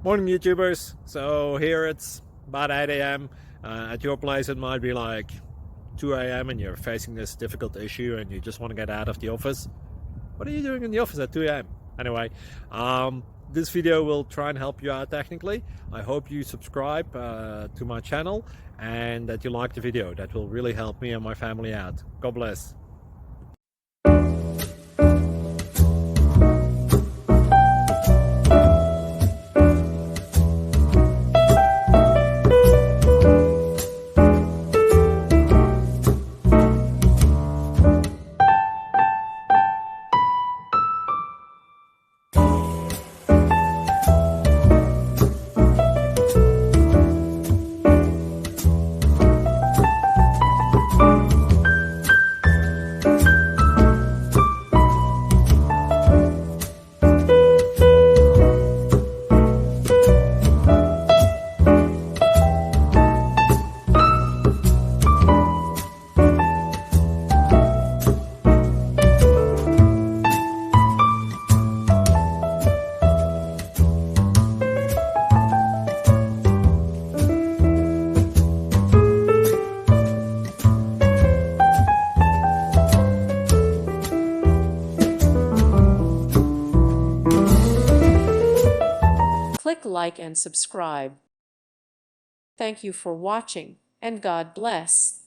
Morning, YouTubers. So here it's about 8 a.m. At your place, it might be like 2 a.m. and you're facing this difficult issue and you just want to get out of the office. What are you doing in the office at 2 a.m.? Anyway, this video will try and help you out technically. I hope you subscribe to my channel and that you like the video. That will really help me and my family out. God bless. Click like and subscribe. Thank you for watching, and God bless.